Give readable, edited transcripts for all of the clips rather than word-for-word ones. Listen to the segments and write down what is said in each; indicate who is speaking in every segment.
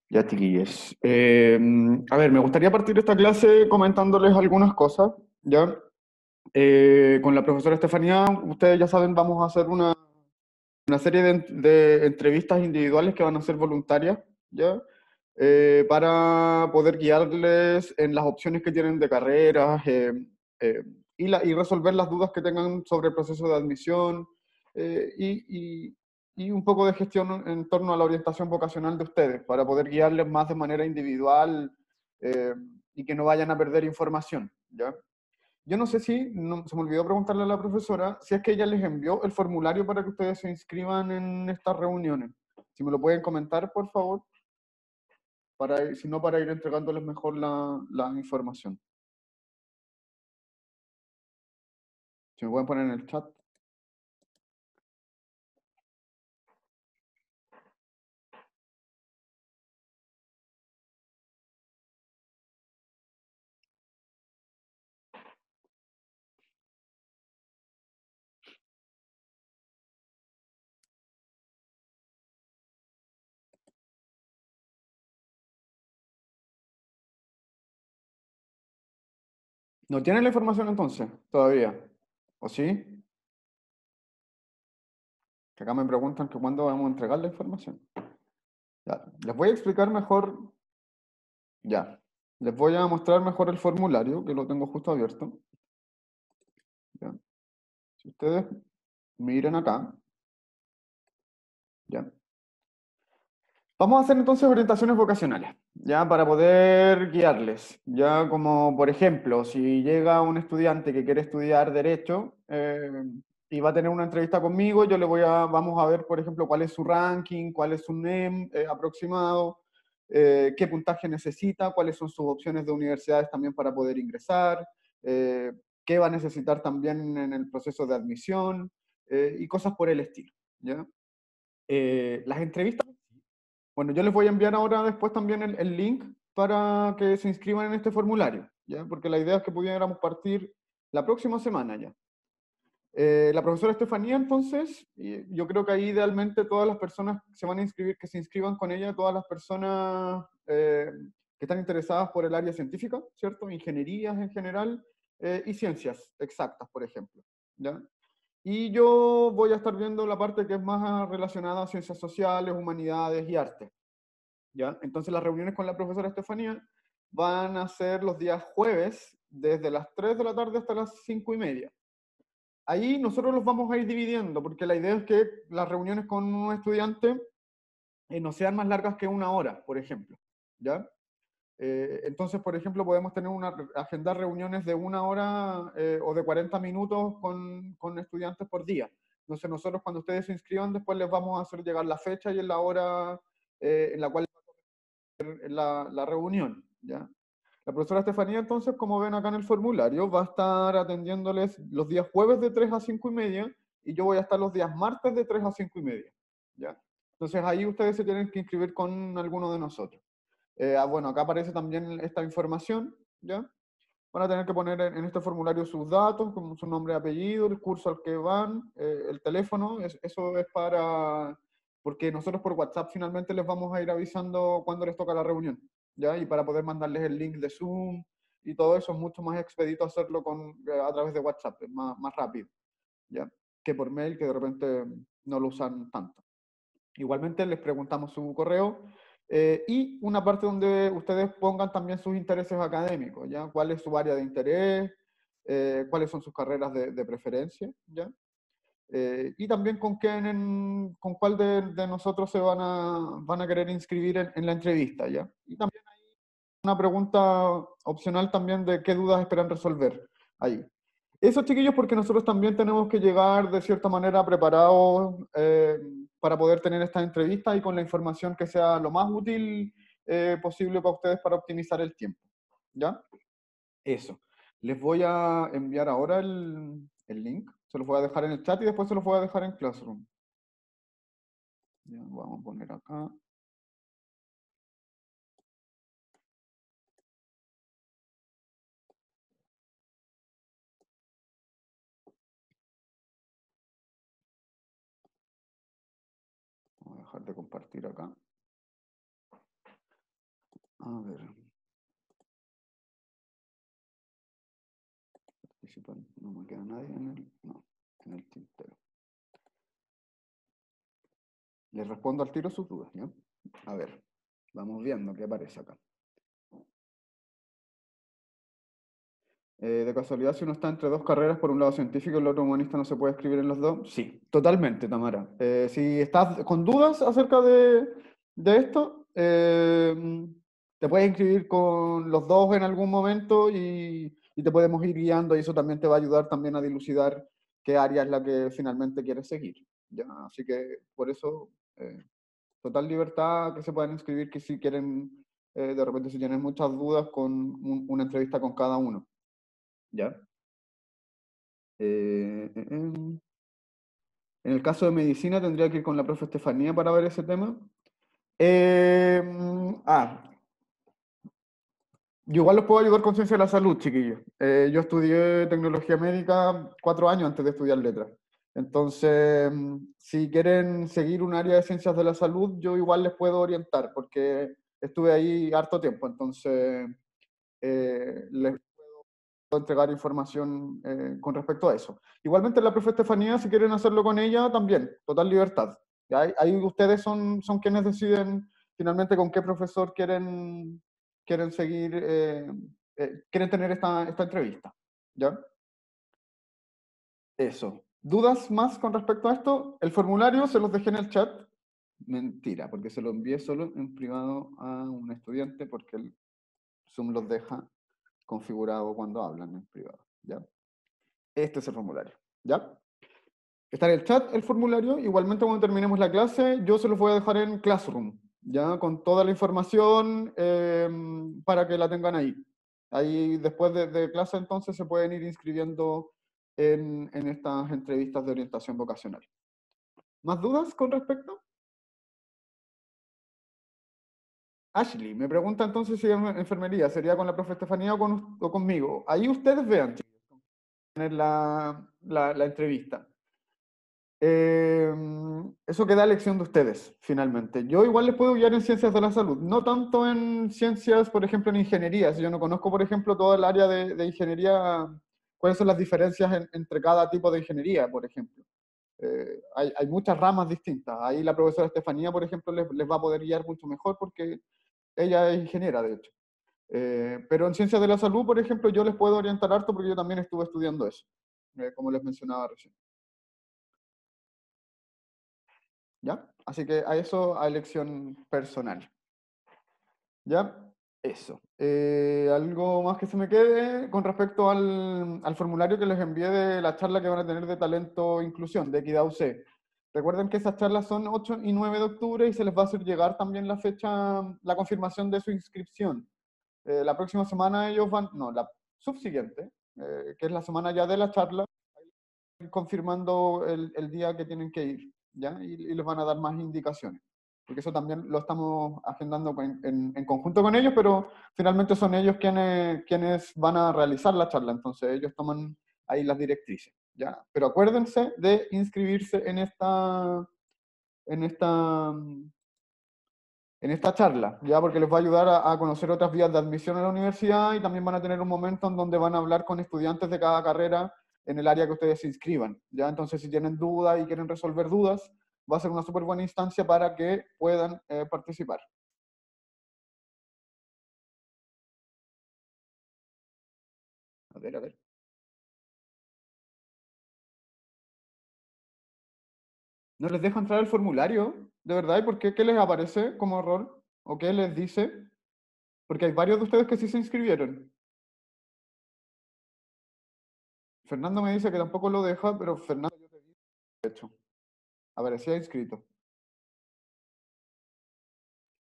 Speaker 1: Ya, chiquillos. A ver, me gustaría partir esta clase comentándoles algunas cosas, ¿ya? Con la profesora Estefanía, ustedes ya saben, vamos a hacer una serie de entrevistas individuales que van a ser voluntarias, ¿ya? Para poder guiarles en las opciones que tienen de carreras eh, y resolver las dudas que tengan sobre el proceso de admisión eh, y, y- y un poco de gestión en torno a la orientación vocacional de ustedes, para poder guiarles más de manera individual eh, y que no vayan a perder información, ¿ya? Yo no sé si, se me olvidó preguntarle a la profesora, si es que ella les envió el formulario para que ustedes se inscriban en estas reuniones. Si me lo pueden comentar, por favor, si no, para ir entregándoles mejor la información. Si me pueden poner en el chat. ¿No tienen la información entonces? Todavía. ¿O sí? Que acá me preguntan que cuándo vamos a entregar la información. Ya, les voy a explicar mejor. Ya. Les voy a mostrar mejor el formulario, que lo tengo justo abierto. Ya. Si ustedes miren acá, ya. Vamos a hacer entonces orientaciones vocacionales, ya para poder guiarles. Ya como, por ejemplo, si llega un estudiante que quiere estudiar Derecho y va a tener una entrevista conmigo, vamos a ver, por ejemplo, cuál es su ranking, cuál es su NEM aproximado, qué puntaje necesita, cuáles son sus opciones de universidades también para poder ingresar, eh, qué va a necesitar también en el proceso de admisión y cosas por el estilo, ¿ya? Las entrevistas, bueno, yo les voy a enviar ahora después también el link para que se inscriban en este formulario, ¿ya? Porque la idea es que pudiéramos partir la próxima semana ya. La profesora Estefanía, entonces, y yo creo que ahí idealmente todas las personas que se van a inscribir, que se inscriban con ella, todas las personas que están interesadas por el área científica, ¿cierto? Ingenierías en general y ciencias exactas, por ejemplo, ¿ya? Y yo voy a estar viendo la parte que es más relacionada a ciencias sociales, humanidades y arte. ¿Ya? Entonces las reuniones con la profesora Estefanía van a ser los días jueves, desde las 3 de la tarde hasta las 5:30. Ahí nosotros los vamos a ir dividiendo, porque la idea es que las reuniones con un estudiante no sean más largas que una hora, por ejemplo. ¿Ya? Entonces, por ejemplo, podemos agendar reuniones de una hora o de 40 minutos con estudiantes por día. Entonces, nosotros cuando ustedes se inscriban, después les vamos a hacer llegar la fecha y en la hora en la cual la reunión, ¿ya? La profesora Estefanía, entonces, como ven acá en el formulario, va a estar atendiéndoles los días jueves de 3 a 5:30 y yo voy a estar los días martes de 3 a 5:30, ¿ya? Entonces ahí ustedes se tienen que inscribir con alguno de nosotros. Bueno, acá aparece también esta información, ¿ya? Van a tener que poner en este formulario sus datos, como su nombre y apellido, el curso al que van, el teléfono, eso es porque nosotros por WhatsApp finalmente les vamos a ir avisando cuándo les toca la reunión, ¿ya? Y para poder mandarles el link de Zoom y todo eso es mucho más expedito hacerlo a través de WhatsApp, es más rápido, ¿ya? Que por mail, que de repente no lo usan tanto. Igualmente les preguntamos su correo y una parte donde ustedes pongan también sus intereses académicos, ¿ya? ¿Cuál es su área de interés? ¿Cuáles son sus carreras de preferencia? ¿Ya? Y también con cuál de nosotros van a querer inscribir en la entrevista, ¿ya? Y también una pregunta opcional también de qué dudas esperan resolver ahí. Eso, chiquillos, porque nosotros también tenemos que llegar de cierta manera preparados para poder tener estas entrevistas y con la información que sea lo más útil posible para ustedes para optimizar el tiempo. ¿Ya? Eso. Les voy a enviar ahora el link. Se los voy a dejar en el chat y después se los voy a dejar en Classroom. Ya, vamos a poner acá. Voy a dejar de compartir acá. A ver. Participan. No me queda nadie en el. No, en el tintero. Les respondo al tiro sus dudas, ¿ya? A ver, vamos viendo qué aparece acá. De casualidad, si uno está entre dos carreras, por un lado científico y el otro humanista, ¿no se puede escribir en los dos? Sí, totalmente, Tamara. Si estás con dudas acerca de esto, te puedes inscribir con los dos en algún momento y te podemos ir guiando y eso también te va a ayudar también a dilucidar qué área es la que finalmente quieres seguir. ¿Ya? Así que por eso, total libertad que se puedan inscribir, que si quieren, de repente si tienen muchas dudas, con una entrevista con cada uno. ¿Ya? En el caso de medicina tendría que ir con la profe Estefanía para ver ese tema. Eh, ah, yo igual los puedo ayudar con ciencia de la salud, chiquillos. Yo estudié tecnología médica 4 años antes de estudiar letras. Entonces, si quieren seguir un área de ciencias de la salud, yo igual les puedo orientar, porque estuve ahí harto tiempo. Entonces, les entregar información con respecto a eso. Igualmente la profe Estefanía, si quieren hacerlo con ella, también, total libertad. ¿Ya? Ahí ustedes son quienes deciden finalmente con qué profesor quieren seguir, quieren tener esta entrevista. ¿Ya? Eso. ¿Dudas más con respecto a esto? El formulario se los dejé en el chat. Mentira, porque se lo envié solo en privado a un estudiante porque el Zoom los deja configurado cuando hablan en privado. ¿Ya? Este es el formulario, ¿ya? Está en el chat el formulario. Igualmente, cuando terminemos la clase, yo se los voy a dejar en Classroom, ¿ya? Con toda la información para que la tengan ahí. Ahí, después de clase, entonces, se pueden ir inscribiendo en estas entrevistas de orientación vocacional. ¿Más dudas con respecto? Ashley, me pregunta entonces si es enfermería, ¿sería con la profe Estefanía o conmigo? Ahí ustedes vean, chicos, tener la entrevista. Eso queda a elección de ustedes, finalmente. Yo igual les puedo guiar en ciencias de la salud, no tanto en ciencias, por ejemplo, en ingeniería. Si yo no conozco, por ejemplo, todo el área de ingeniería, cuáles son las diferencias entre cada tipo de ingeniería, por ejemplo. Hay muchas ramas distintas. Ahí la profesora Estefanía, por ejemplo, les va a poder guiar mucho mejor porque ella es ingeniera, de hecho. Pero en ciencias de la salud, por ejemplo, yo les puedo orientar harto porque yo también estuve estudiando eso, como les mencionaba recién. ¿Ya? Así que a eso, a elección personal. ¿Ya? Eso. ¿Algo más que se me quede con respecto al formulario que les envié de la charla que van a tener de talento e inclusión, de Equidad UC? Recuerden que esas charlas son 8 y 9 de octubre y se les va a hacer llegar también la fecha, la confirmación de su inscripción. La próxima semana ellos van, no, la subsiguiente, que es la semana ya de la charla, confirmando el día que tienen que ir, ¿ya? Y les van a dar más indicaciones. Porque eso también lo estamos agendando en conjunto con ellos, pero finalmente son ellos quienes van a realizar la charla, entonces ellos toman ahí las directrices, ¿ya? Pero acuérdense de inscribirse en esta, en esta charla, ¿ya? Porque les va a ayudar a conocer otras vías de admisión a la universidad y también van a tener un momento en donde van a hablar con estudiantes de cada carrera en el área que ustedes se inscriban, ¿ya? Entonces, si tienen dudas y quieren resolver dudas, va a ser una súper buena instancia para que puedan participar. A ver, a ver. ¿No les deja entrar el formulario? ¿De verdad? ¿Y por qué? ¿Qué les aparece como error? ¿O qué les dice? Porque hay varios de ustedes que sí se inscribieron. Fernando me dice que tampoco lo deja, pero Fernando, de hecho, aparecía inscrito.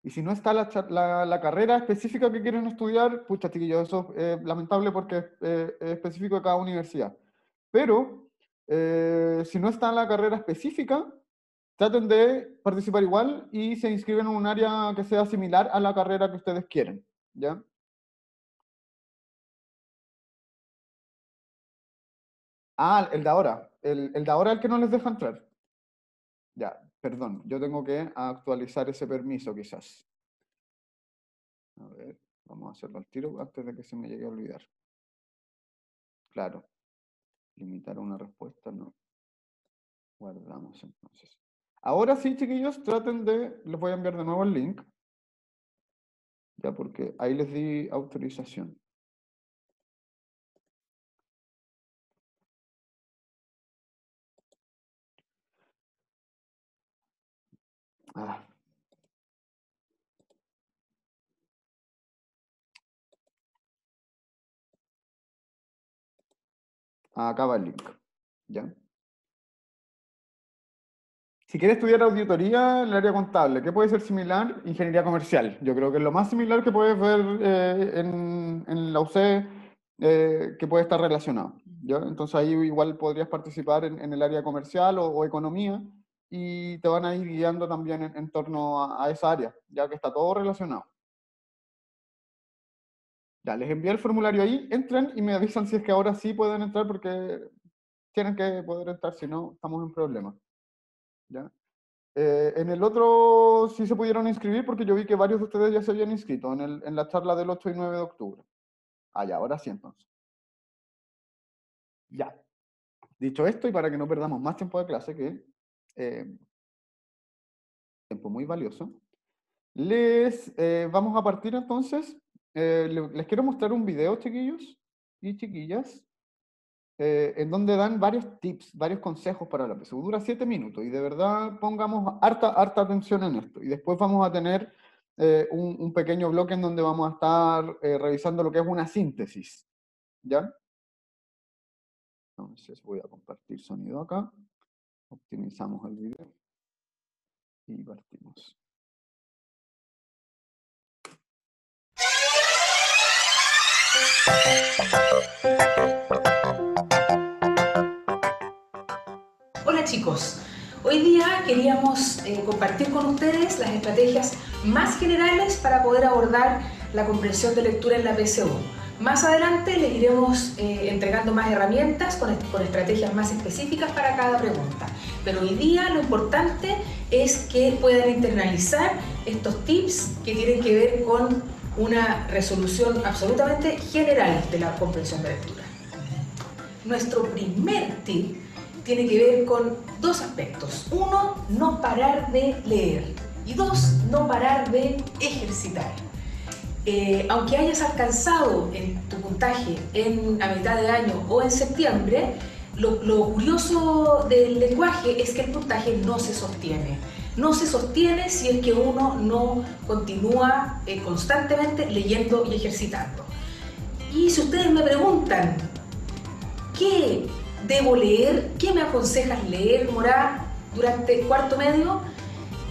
Speaker 1: Y si no está la carrera específica que quieren estudiar, pucha, chiquillos, eso es lamentable porque es específico de cada universidad. Pero si no está la carrera específica, traten de participar igual y se inscriben en un área que sea similar a la carrera que ustedes quieren, ¿ya? Ah, el de ahora. El de ahora es el que no les deja entrar. Ya, perdón, yo tengo que actualizar ese permiso quizás. A ver, vamos a hacerlo al tiro antes de que se me llegue a olvidar. Claro, limitar una respuesta, no. Guardamos entonces. Ahora sí, chiquillos, traten de, les voy a enviar de nuevo el link, ya porque ahí les di autorización. Ah, acá va el link, ¿ya? Si quieres estudiar auditoría en el área contable, ¿qué puede ser similar? Ingeniería comercial. Yo creo que es lo más similar que puedes ver en la UC que puede estar relacionado, ¿ya? Entonces ahí igual podrías participar en el área comercial o economía y te van a ir guiando también en torno a esa área, ya que está todo relacionado. Ya, les envié el formulario ahí, entren y me avisan si es que ahora sí pueden entrar porque tienen que poder entrar, si no estamos en problemas, ¿ya? En el otro sí se pudieron inscribir porque yo vi que varios de ustedes ya se habían inscrito en la charla del 8 y 9 de octubre. Ah, ya, ahora sí entonces. Ya. Dicho esto, y para que no perdamos más tiempo de clase, que eh, tiempo muy valioso, vamos a partir entonces. Les quiero mostrar un video, chiquillos y chiquillas, en donde dan varios tips, varios consejos para la PSU. Dura 7 minutos y de verdad pongamos harta atención en esto. Y después vamos a tener un pequeño bloque en donde vamos a estar revisando lo que es una síntesis. ¿Ya? Entonces voy a compartir sonido acá. Optimizamos el video y partimos.
Speaker 2: Hola chicos, hoy día queríamos compartir con ustedes las estrategias más generales para poder abordar la comprensión de lectura en la PSU. Más adelante les iremos entregando más herramientas con estrategias más específicas para cada pregunta. Pero hoy día lo importante es que puedan internalizar estos tips que tienen que ver con una resolución absolutamente general de la comprensión de lectura. Nuestro primer tip tiene que ver con dos aspectos. Uno, no parar de leer. Y dos, no parar de ejercitar. Aunque hayas alcanzado en tu puntaje a mitad de año o en septiembre, lo curioso del lenguaje es que el puntaje no se sostiene. No se sostiene si es que uno no continúa constantemente leyendo y ejercitando. Y si ustedes me preguntan, ¿qué debo leer? ¿Qué me aconsejas leer, Morá, durante cuarto medio?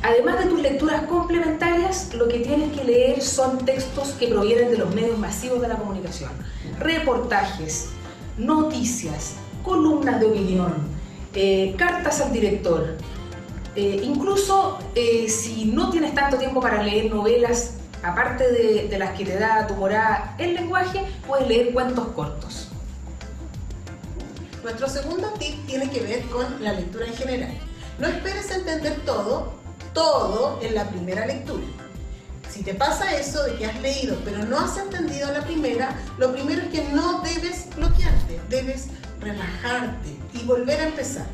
Speaker 2: Además de tus lecturas complementarias, lo que tienes que leer son textos que provienen de los medios masivos de la comunicación. Reportajes, noticias, columnas de opinión, cartas al director. Incluso si no tienes tanto tiempo para leer novelas, aparte de las que te da tu Morá el lenguaje, puedes leer cuentos cortos.
Speaker 3: Nuestro segundo tip tiene que ver con la lectura en general. No esperes entender todo en la primera lectura. Si te pasa eso de que has leído pero no has entendido la primera, lo primero es que no debes bloquearte, debes relajarte y volver a empezar.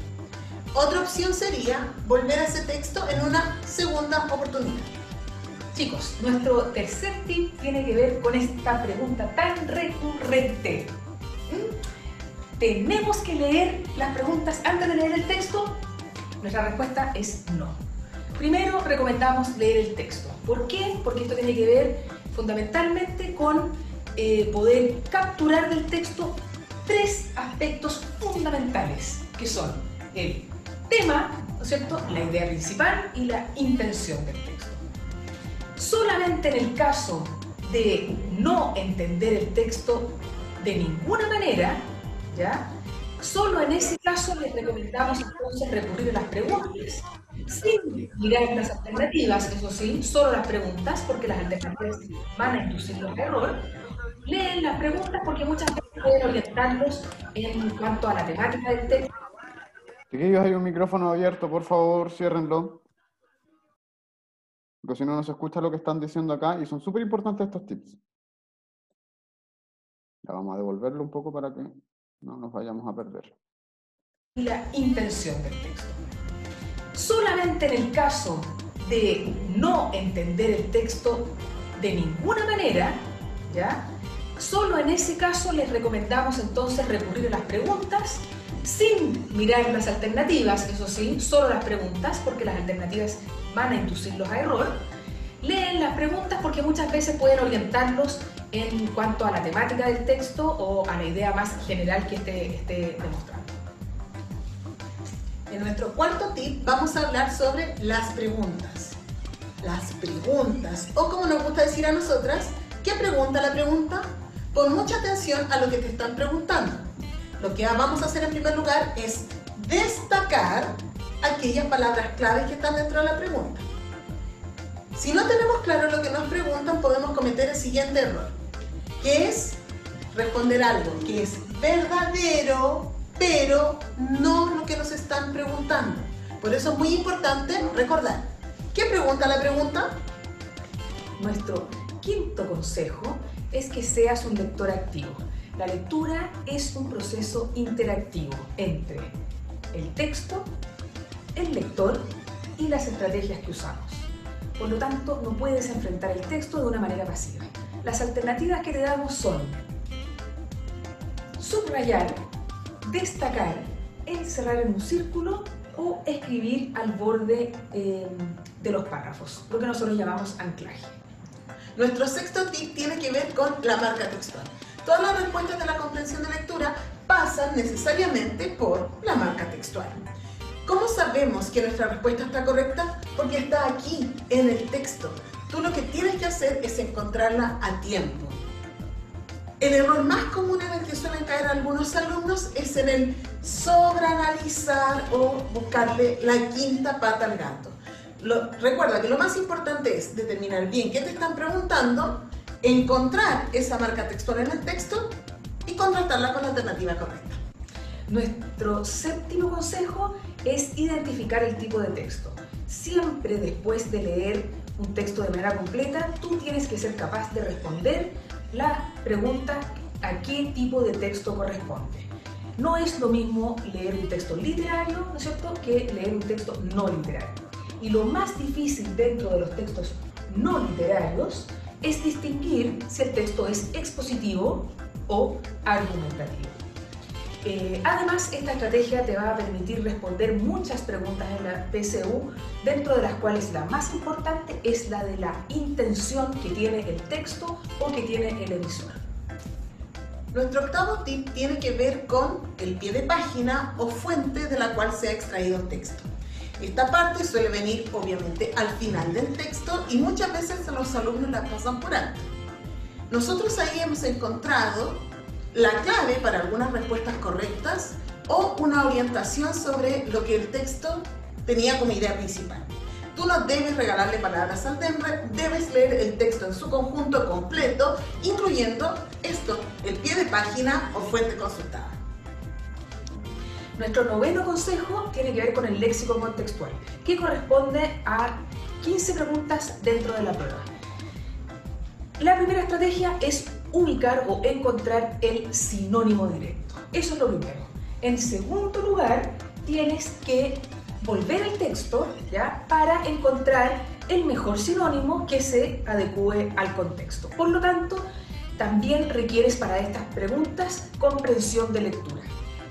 Speaker 3: Otra opción sería volver a ese texto en una segunda oportunidad.
Speaker 2: Chicos, nuestro tercer tip tiene que ver con esta pregunta tan recurrente. ¿Tenemos que leer las preguntas antes de leer el texto? Nuestra respuesta es no. Primero recomendamos leer el texto. ¿Por qué? Porque esto tiene que ver fundamentalmente con poder capturar del texto tres aspectos fundamentales, que son el tema, ¿no es cierto?, la idea principal y la intención del texto. Solamente en el caso de no entender el texto de ninguna manera, ¿ya? Solo en ese caso les recomendamos entonces recurrir a las preguntas, sin mirar las alternativas, eso sí, solo las preguntas, porque las alternativas van a inducirlos a error. Leen las preguntas porque muchas veces pueden orientarlos en cuanto a la temática del texto.
Speaker 1: Chiquillos, hay un micrófono abierto, por favor, ciérrenlo. porque si no, no se escucha lo que están diciendo acá, y son súper importantes estos tips. Ya vamos a devolverlo un poco para que no nos vayamos a perder.
Speaker 2: Y la intención del texto. Solamente en el caso de no entender el texto de ninguna manera, ¿ya? Solo en ese caso les recomendamos entonces recurrir a las preguntas sin mirar las alternativas, eso sí, solo las preguntas, porque las alternativas van a inducirlos a error. Leen las preguntas porque muchas veces pueden orientarlos en cuanto a la temática del texto o a la idea más general que esté demostrando.
Speaker 3: En nuestro cuarto tip vamos a hablar sobre las preguntas. Las preguntas, o como nos gusta decir a nosotras, ¿qué pregunta la pregunta? Pon mucha atención a lo que te están preguntando. Lo que vamos a hacer en primer lugar es destacar aquellas palabras claves que están dentro de la pregunta. Si no tenemos claro lo que nos preguntan, podemos cometer el siguiente error, que es responder algo que es verdadero, pero no lo que nos están preguntando. Por eso es muy importante recordar. ¿Qué pregunta la pregunta?
Speaker 2: Nuestro quinto consejo es que seas un lector activo. La lectura es un proceso interactivo entre el texto, el lector y las estrategias que usamos. Por lo tanto, no puedes enfrentar el texto de una manera pasiva. Las alternativas que te damos son subrayar, destacar, encerrar en un círculo o escribir al borde de los párrafos, lo que nosotros llamamos anclaje.
Speaker 3: Nuestro sexto tip tiene que ver con la marca textual. Todas las respuestas de la comprensión de lectura pasan necesariamente por la marca textual. ¿Cómo sabemos que nuestra respuesta está correcta? Porque está aquí, en el texto. Tú lo que tienes que hacer es encontrarla a tiempo. El error más común en el que suelen caer algunos alumnos es en el sobreanalizar o buscarle la quinta pata al gato. Recuerda que lo más importante es determinar bien qué te están preguntando, encontrar esa marca textual en el texto y contrastarla con la alternativa correcta.
Speaker 2: Nuestro séptimo consejo es identificar el tipo de texto. Siempre después de leer un texto de manera completa, tú tienes que ser capaz de responder la pregunta a qué tipo de texto corresponde. No es lo mismo leer un texto literario, ¿no es cierto?, que leer un texto no literario. Y lo más difícil dentro de los textos no literarios es distinguir si el texto es expositivo o argumentativo. Además, esta estrategia te va a permitir responder muchas preguntas en la PSU, dentro de las cuales la más importante es la de la intención que tiene el texto o que tiene el emisor.
Speaker 3: Nuestro octavo tip tiene que ver con el pie de página o fuente de la cual se ha extraído el texto. Esta parte suele venir obviamente al final del texto y muchas veces los alumnos la pasan por alto. Nosotros ahí hemos encontrado la clave para algunas respuestas correctas o una orientación sobre lo que el texto tenía como idea principal. Tú no debes regalarle palabras al DEMRE, debes leer el texto en su conjunto completo, incluyendo esto, el pie de página o fuente consultada.
Speaker 2: Nuestro noveno consejo tiene que ver con el léxico contextual, que corresponde a 15 preguntas dentro de la prueba. La primera estrategia es ubicar o encontrar el sinónimo directo. Eso es lo primero. En segundo lugar, tienes que volver al texto, ¿ya?, para encontrar el mejor sinónimo que se adecue al contexto. Por lo tanto, también requieres para estas preguntas comprensión de lectura.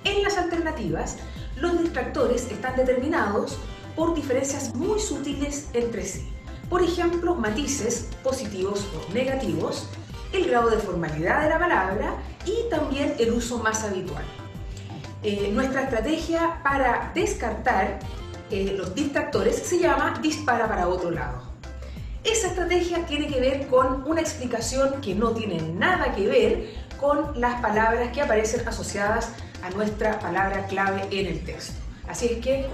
Speaker 2: En las alternativas, los distractores están determinados por diferencias muy sutiles entre sí. Por ejemplo, matices positivos o negativos, el grado de formalidad de la palabra y también el uso más habitual. Nuestra estrategia para descartar los distractores se llama dispara para otro lado. Esa estrategia tiene que ver con una explicación que no tiene nada que ver con las palabras que aparecen asociadas a nuestra palabra clave en el texto. Así es que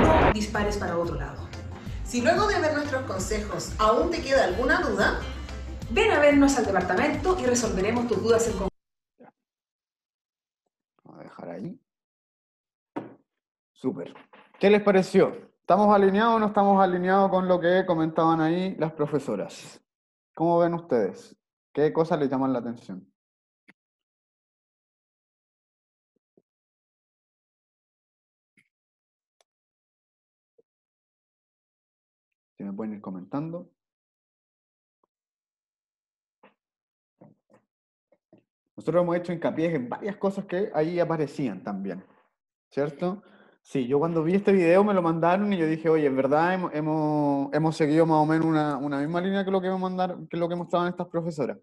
Speaker 2: no dispares para otro lado.
Speaker 3: Si luego de ver nuestros consejos aún te queda alguna duda,
Speaker 2: ven a vernos al departamento y resolveremos tus dudas en conjunto.
Speaker 1: Vamos a dejar ahí. Súper. ¿Qué les pareció? ¿Estamos alineados o no estamos alineados con lo que comentaban ahí las profesoras? ¿Cómo ven ustedes? ¿Qué cosas les llaman la atención? Si me pueden ir comentando. Nosotros hemos hecho hincapié en varias cosas que ahí aparecían también, ¿cierto? Sí, yo cuando vi este video me lo mandaron y yo dije, oye, en verdad hemos seguido más o menos una misma línea que lo que me mandaron, que lo que mostraban estas profesoras,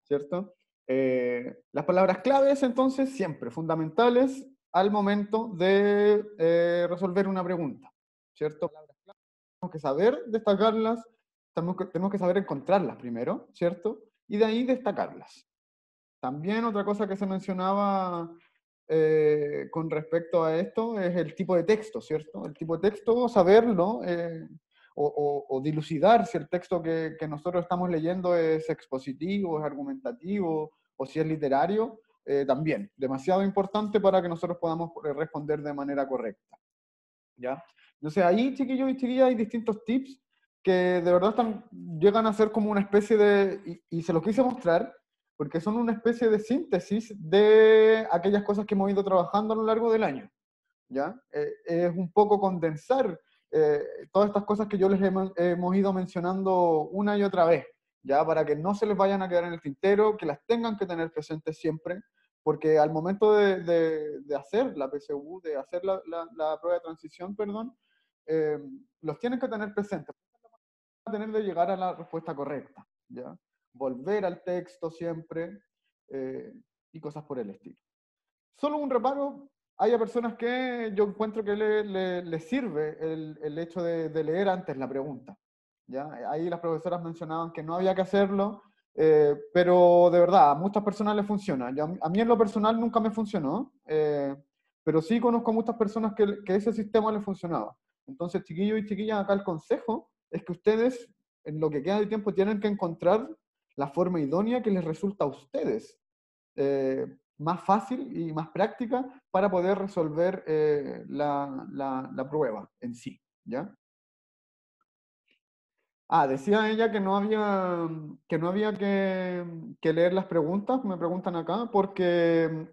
Speaker 1: ¿cierto? Las palabras claves, entonces, siempre fundamentales al momento de resolver una pregunta, ¿cierto? Tenemos que saber destacarlas, tenemos que saber encontrarlas primero, ¿cierto? Y de ahí destacarlas. También otra cosa que se mencionaba con respecto a esto es el tipo de texto, ¿cierto? El tipo de texto, saberlo o dilucidar si el texto que nosotros estamos leyendo es expositivo, es argumentativo o si es literario, también. Demasiado importante para que nosotros podamos responder de manera correcta. ¿Ya? Entonces ahí, chiquillos y chiquillas, hay distintos tips que de verdad llegan a ser como una especie de, y se los quise mostrar, porque son una especie de síntesis de aquellas cosas que hemos ido trabajando a lo largo del año. ¿Ya? Es un poco condensar todas estas cosas que yo les hemos ido mencionando una y otra vez, ¿ya? Para que no se les vayan a quedar en el tintero, que las tengan que tener presentes siempre, porque al momento de hacer la PSU, de hacer la prueba de transición, perdón, los tienen que tener presentes, van a tener de llegar a la respuesta correcta, ¿ya? Volver al texto siempre eh, y cosas por el estilo. Solo un reparo, hay personas que yo encuentro que le sirve el hecho de leer antes la pregunta. ¿Ya? Ahí las profesoras mencionaban que no había que hacerlo, pero de verdad, a muchas personas les funciona. A mí en lo personal nunca me funcionó, pero sí conozco a muchas personas que ese sistema les funcionaba. Entonces, chiquillos y chiquillas, acá el consejo es que ustedes, en lo que queda de tiempo, tienen que encontrar la forma idónea que les resulta a ustedes más fácil y más práctica para poder resolver la prueba en sí, ¿ya? Ah, decía ella que no había que leer las preguntas, me preguntan acá, porque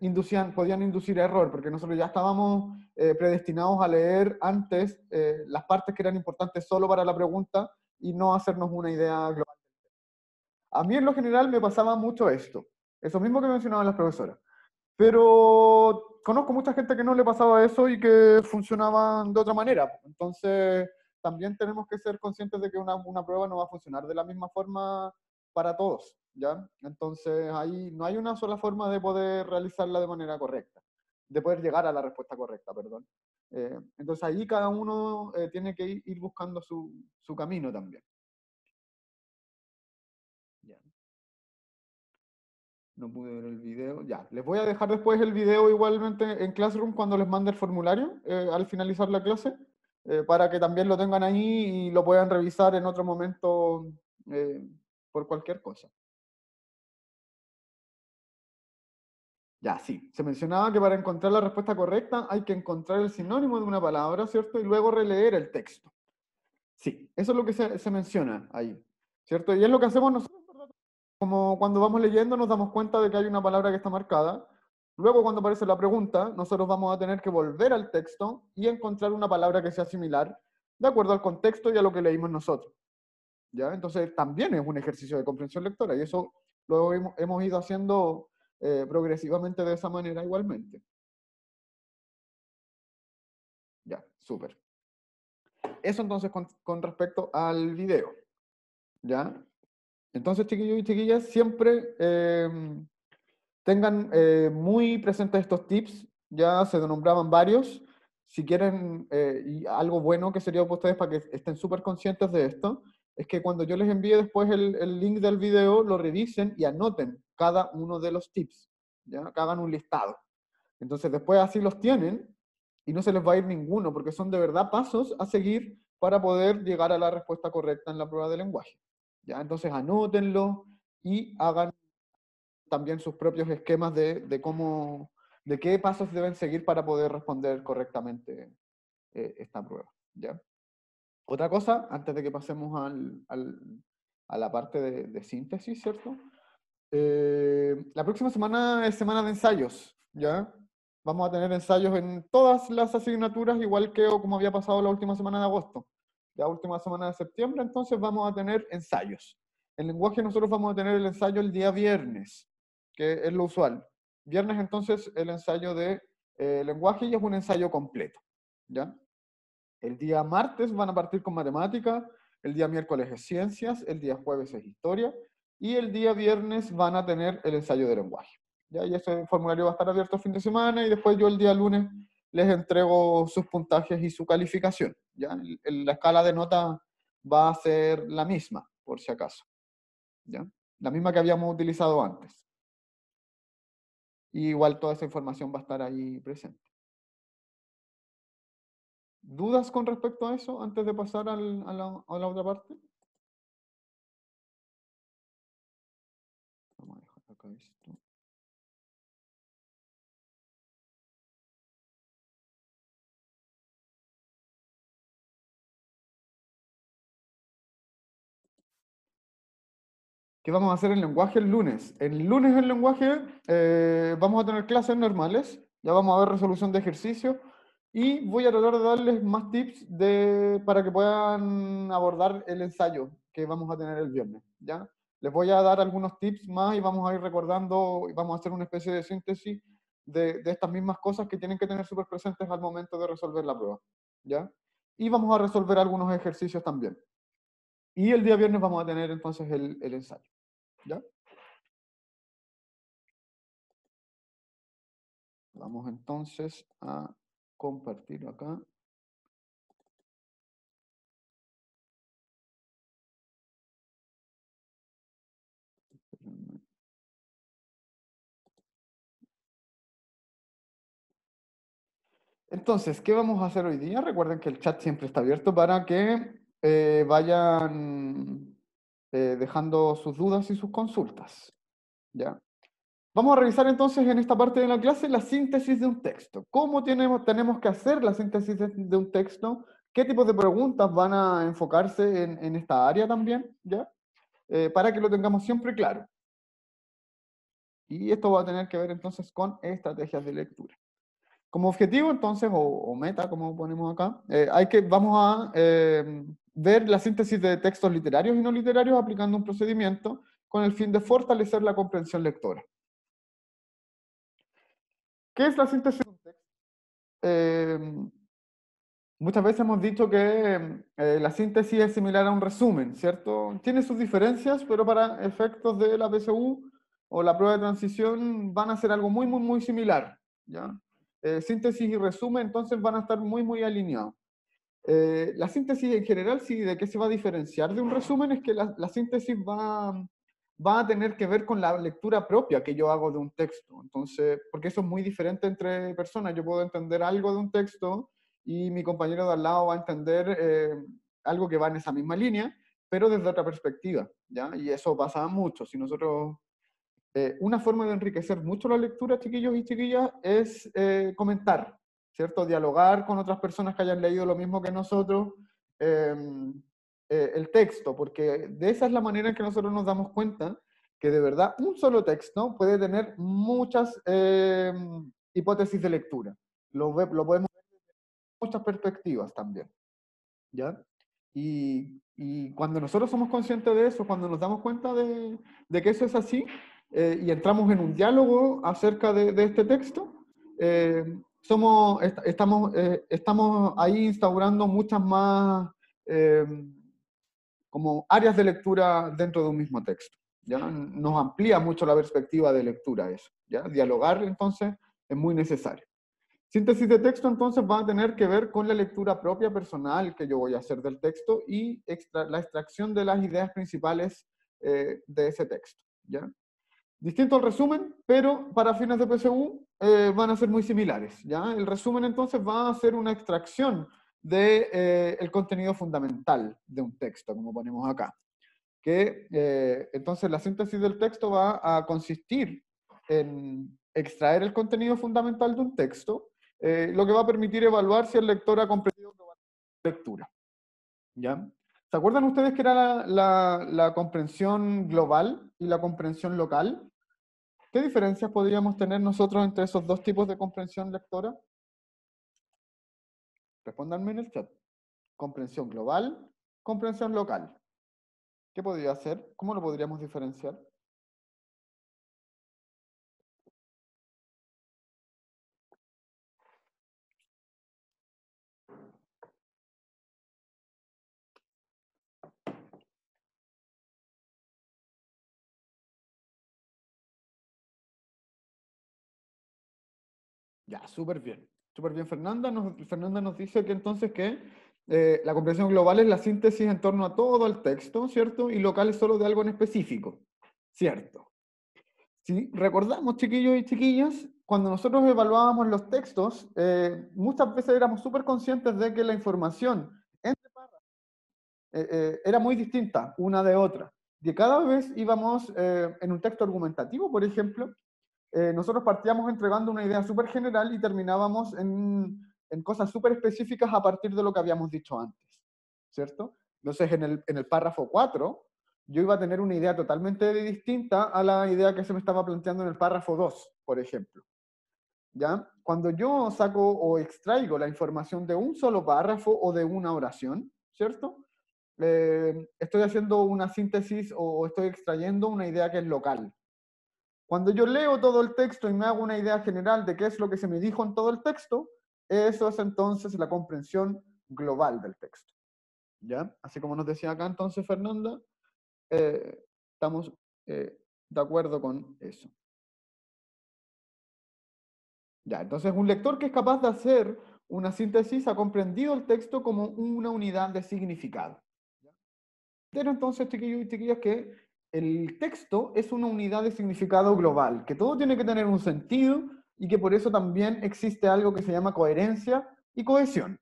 Speaker 1: podían inducir error, porque nosotros ya estábamos predestinados a leer antes las partes que eran importantes solo para la pregunta y no hacernos una idea global. A mí en lo general me pasaba mucho esto, eso mismo que mencionaban las profesoras. Pero conozco mucha gente que no le pasaba eso y que funcionaban de otra manera. Entonces, también tenemos que ser conscientes de que una prueba no va a funcionar de la misma forma para todos, ¿ya? Entonces, ahí no hay una sola forma de poder realizarla de manera correcta, de poder llegar a la respuesta correcta, perdón. Entonces, ahí cada uno tiene que ir buscando su camino también. Ya. No pude ver el video. Ya, les voy a dejar después el video igualmente en Classroom cuando les mande el formulario al finalizar la clase, para que también lo tengan ahí y lo puedan revisar en otro momento eh, por cualquier cosa. Ya, sí. Se mencionaba que para encontrar la respuesta correcta hay que encontrar el sinónimo de una palabra, ¿cierto? Y luego releer el texto. Sí, eso es lo que se menciona ahí, ¿cierto? Y es lo que hacemos nosotros, ¿verdad? Como cuando vamos leyendo nos damos cuenta de que hay una palabra que está marcada. Luego cuando aparece la pregunta, nosotros vamos a tener que volver al texto y encontrar una palabra que sea similar de acuerdo al contexto y a lo que leímos nosotros. ¿Ya? Entonces también es un ejercicio de comprensión lectora y eso lo hemos ido haciendo progresivamente de esa manera igualmente. Ya, súper. Eso entonces con respecto al video. ¿Ya? Entonces, chiquillos y chiquillas, siempre tengan muy presentes estos tips, ya se nombraban varios. Si quieren, y algo bueno que sería para ustedes para que estén súper conscientes de esto, es que cuando yo les envíe después el link del video, lo revisen y anoten cada uno de los tips, ya que hagan un listado. Entonces, después así los tienen y no se les va a ir ninguno, porque son de verdad pasos a seguir para poder llegar a la respuesta correcta en la prueba de lenguaje. ¿Ya? Entonces, anótenlo y hagan también sus propios esquemas de cómo, de qué pasos deben seguir para poder responder correctamente esta prueba. ¿ya? Otra cosa, antes de que pasemos a la parte de síntesis, ¿cierto? La próxima semana es semana de ensayos, ¿ya? Vamos a tener ensayos en todas las asignaturas, igual que como había pasado la última semana de agosto. La última semana de septiembre, entonces vamos a tener ensayos. En lenguaje nosotros vamos a tener el ensayo el día viernes, que es lo usual. Viernes entonces el ensayo de lenguaje y es un ensayo completo, ¿ya? El día martes van a partir con matemática, el día miércoles es ciencias, el día jueves es historia y el día viernes van a tener el ensayo de lenguaje. ¿Ya? Y ese formulario va a estar abierto el fin de semana y después yo el día lunes les entrego sus puntajes y su calificación. ¿Ya? La escala de nota va a ser la misma, por si acaso. ¿Ya? La misma que habíamos utilizado antes. Y igual toda esa información va a estar ahí presente. ¿Dudas con respecto a eso antes de pasar a la otra parte? Vamos a dejar acá esto. ¿Qué vamos a hacer en lenguaje el lunes? El lunes en lenguaje vamos a tener clases normales, ya vamos a ver resolución de ejercicio y voy a tratar de darles más tips para que puedan abordar el ensayo que vamos a tener el viernes, ¿ya? Les voy a dar algunos tips más y vamos a ir recordando y vamos a hacer una especie de síntesis de estas mismas cosas que tienen que tener súper presentes al momento de resolver la prueba, ¿ya? Y vamos a resolver algunos ejercicios también. Y el día viernes vamos a tener entonces el ensayo, ¿ya? Vamos entonces a compartir acá. Entonces, ¿qué vamos a hacer hoy día? Recuerden que el chat siempre está abierto para que vayan dejando sus dudas y sus consultas, ¿ya? Vamos a revisar entonces en esta parte de la clase la síntesis de un texto. ¿Cómo tenemos que hacer la síntesis de un texto? ¿Qué tipos de preguntas van a enfocarse en esta área también? ¿Ya? Para que lo tengamos siempre claro. Y esto va a tener que ver entonces con estrategias de lectura. Como objetivo entonces, o meta como ponemos acá, vamos a ver la síntesis de textos literarios y no literarios aplicando un procedimiento con el fin de fortalecer la comprensión lectora. ¿Qué es la síntesis de un texto? Muchas veces hemos dicho que la síntesis es similar a un resumen, ¿cierto? Tiene sus diferencias, pero para efectos de la PSU o la prueba de transición van a ser algo muy, muy, muy similar, ¿ya? Síntesis y resumen entonces van a estar muy, muy alineados. La síntesis en general, sí, ¿de qué se va a diferenciar de un resumen? Es que la síntesis va a tener que ver con la lectura propia que yo hago de un texto. Entonces, porque eso es muy diferente entre personas. Yo puedo entender algo de un texto y mi compañero de al lado va a entender algo que va en esa misma línea, pero desde otra perspectiva, ¿ya? Y eso pasa mucho. Si nosotros una forma de enriquecer mucho la lectura, chiquillos y chiquillas, es comentar, ¿cierto? Dialogar con otras personas que hayan leído lo mismo que nosotros, eh, el texto, porque de esa es la manera en que nosotros nos damos cuenta que de verdad un solo texto puede tener muchas hipótesis de lectura. Lo podemos ver desde muchas perspectivas también, ¿ya? Y cuando nosotros somos conscientes de eso, cuando nos damos cuenta de que eso es así, y entramos en un diálogo acerca de este texto, estamos ahí instaurando muchas más eh, como áreas de lectura dentro de un mismo texto. ¿Ya? Nos amplía mucho la perspectiva de lectura eso. ¿Ya? Dialogar entonces es muy necesario. Síntesis de texto entonces va a tener que ver con la lectura propia personal que yo voy a hacer del texto y la extracción de las ideas principales de ese texto. ¿Ya? Distinto al resumen, pero para fines de PSU van a ser muy similares. ¿Ya? El resumen entonces va a ser una extracción del el contenido fundamental de un texto, como ponemos acá. Que entonces la síntesis del texto va a consistir en extraer el contenido fundamental de un texto, lo que va a permitir evaluar si el lector ha comprendido lectura. ¿Ya? ¿Se acuerdan ustedes que era la comprensión global y la comprensión local? ¿Qué diferencias podríamos tener nosotros entre esos dos tipos de comprensión lectora? Respóndanme en el chat. Comprensión global, comprensión local. ¿Qué podría ser? ¿Cómo lo podríamos diferenciar? Ya, súper bien. Súper bien, Fernanda nos dice que entonces que la comprensión global es la síntesis en torno a todo el texto, ¿cierto? Y local es solo de algo en específico, ¿cierto? Si recordamos, chiquillos y chiquillas, cuando nosotros evaluábamos los textos, muchas veces éramos súper conscientes de que la información entre párrafos era muy distinta una de otra. Y cada vez íbamos en un texto argumentativo, por ejemplo, nosotros partíamos entregando una idea súper general y terminábamos en cosas súper específicas a partir de lo que habíamos dicho antes, ¿cierto? Entonces, en el párrafo 4, yo iba a tener una idea totalmente distinta a la idea que se me estaba planteando en el párrafo 2, por ejemplo. ¿Ya? Cuando yo saco o extraigo la información de un solo párrafo o de una oración, ¿cierto? Estoy haciendo una síntesis o estoy extrayendo una idea que es local. Cuando yo leo todo el texto y me hago una idea general de qué es lo que se me dijo en todo el texto, eso es entonces la comprensión global del texto. ¿Ya? Así como nos decía acá entonces Fernanda, estamos de acuerdo con eso. Ya, entonces un lector que es capaz de hacer una síntesis ha comprendido el texto como una unidad de significado. Pero entonces, chiquillos y chiquillas, que el texto es una unidad de significado global, que todo tiene que tener un sentido y que por eso también existe algo que se llama coherencia y cohesión.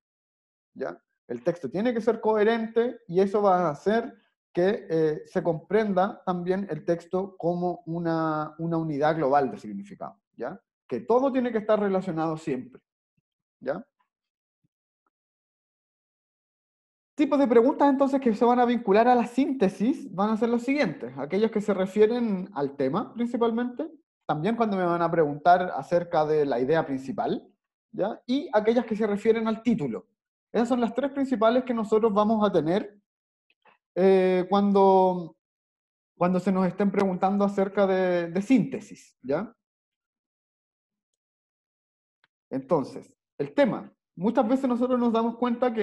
Speaker 1: ¿Ya? El texto tiene que ser coherente y eso va a hacer que se comprenda también el texto como una unidad global de significado. ¿Ya? Que todo tiene que estar relacionado siempre. ¿Ya? Tipos de preguntas entonces que se van a vincular a la síntesis van a ser los siguientes, aquellos que se refieren al tema principalmente, también cuando me van a preguntar acerca de la idea principal, ¿ya? Y aquellas que se refieren al título. Esas son las tres principales que nosotros vamos a tener cuando se nos estén preguntando acerca de síntesis, ¿ya? Entonces, el tema. Muchas veces nosotros nos damos cuenta que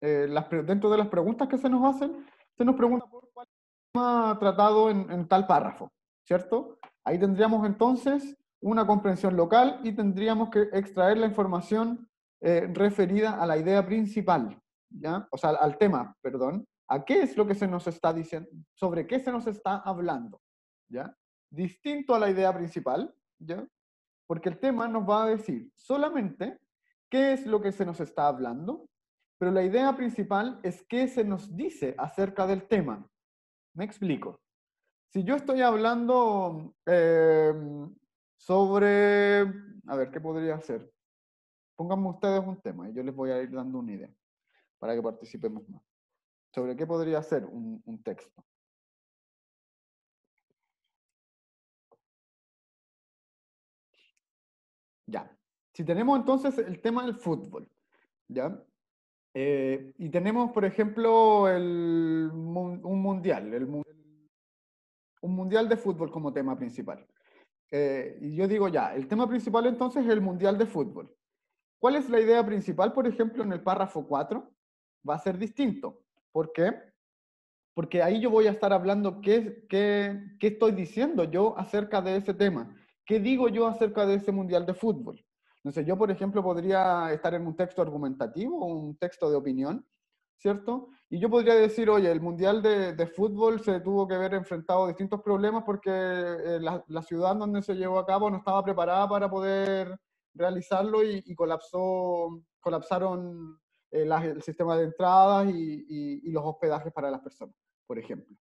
Speaker 1: dentro de las preguntas que se nos hacen, se nos pregunta por cuál tema tratado en tal párrafo, ¿cierto? Ahí tendríamos entonces una comprensión local y tendríamos que extraer la información referida a la idea principal, ¿ya? O sea, al tema, perdón. ¿A qué es lo que se nos está diciendo? ¿Sobre qué se nos está hablando? ¿Ya? Distinto a la idea principal, ¿ya? Porque el tema nos va a decir solamente qué es lo que se nos está hablando, pero la idea principal es qué se nos dice acerca del tema. Me explico. Si yo estoy hablando sobre, a ver, ¿qué podría ser? Pónganme ustedes un tema y yo les voy a ir dando una idea para que participemos más. ¿Sobre qué podría ser un texto? Ya. Si tenemos entonces el tema del fútbol, ¿ya? Y tenemos, por ejemplo, un mundial, un mundial de fútbol como tema principal. Y yo digo ya, el tema principal entonces es el mundial de fútbol. ¿Cuál es la idea principal, por ejemplo, en el párrafo 4? Va a ser distinto. ¿Por qué? Porque ahí yo voy a estar hablando qué estoy diciendo yo acerca de ese tema. ¿Qué digo yo acerca de ese mundial de fútbol? Entonces yo, por ejemplo, podría estar en un texto argumentativo o un texto de opinión, ¿cierto? Y yo podría decir, oye, el mundial de fútbol se tuvo que ver enfrentado a distintos problemas porque la ciudad donde se llevó a cabo no estaba preparada para poder realizarlo y colapsaron el sistema de entradas y los hospedajes para las personas, por ejemplo.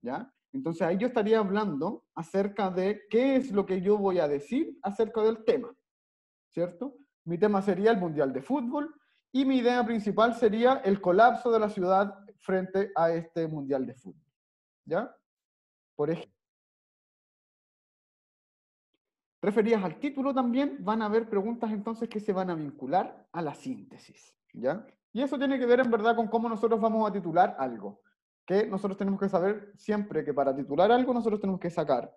Speaker 1: ¿Ya? Entonces ahí yo estaría hablando acerca de qué es lo que yo voy a decir acerca del tema, ¿cierto? Mi tema sería el Mundial de Fútbol y mi idea principal sería el colapso de la ciudad frente a este Mundial de Fútbol. ¿Ya? Por ejemplo, referidas al título también, van a haber preguntas entonces que se van a vincular a la síntesis. ¿Ya? Y eso tiene que ver en verdad con cómo nosotros vamos a titular algo. Que nosotros tenemos que saber siempre que para titular algo nosotros tenemos que sacar,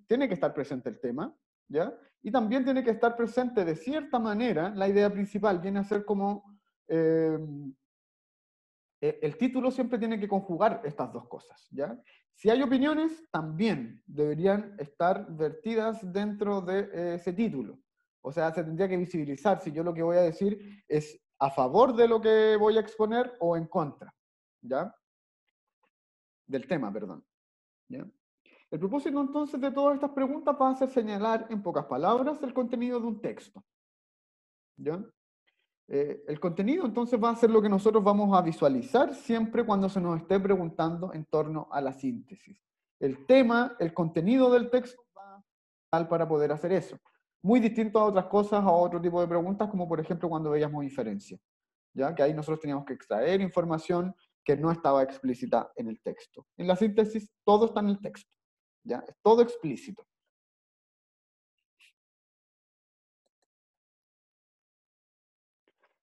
Speaker 1: tiene que estar presente el tema, ¿ya? Y también tiene que estar presente de cierta manera la idea principal, viene a ser como el título siempre tiene que conjugar estas dos cosas, ¿ya? Si hay opiniones, también deberían estar vertidas dentro de ese título. O sea, se tendría que visibilizar si yo lo que voy a decir es a favor de lo que voy a exponer o en contra, ¿ya? Del tema, perdón, ¿ya? El propósito entonces de todas estas preguntas va a ser señalar en pocas palabras el contenido de un texto, ¿ya? El contenido entonces va a ser lo que nosotros vamos a visualizar siempre cuando se nos esté preguntando en torno a la síntesis. El tema, el contenido del texto va a ser para poder hacer eso. Muy distinto a otras cosas, a otro tipo de preguntas, como por ejemplo cuando veíamos inferencia, ¿ya? Que ahí nosotros teníamos que extraer información que no estaba explícita en el texto. En la síntesis todo está en el texto, ¿ya? Es todo explícito.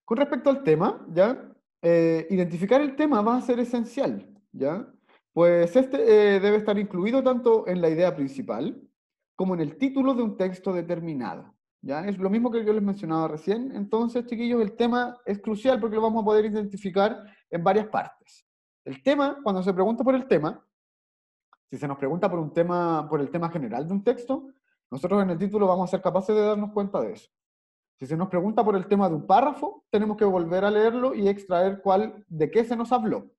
Speaker 1: Con respecto al tema, ¿ya? Identificar el tema va a ser esencial, ¿ya? Pues este debe estar incluido tanto en la idea principal como en el título de un texto determinado, ¿ya? Es lo mismo que yo les mencionaba recién. Entonces, chiquillos, el tema es crucial porque lo vamos a poder identificar en varias partes. El tema, cuando se pregunta por el tema, si se nos pregunta por un tema, por el tema general de un texto, nosotros en el título vamos a ser capaces de darnos cuenta de eso. Si se nos pregunta por el tema de un párrafo, tenemos que volver a leerlo y extraer de qué se nos habló.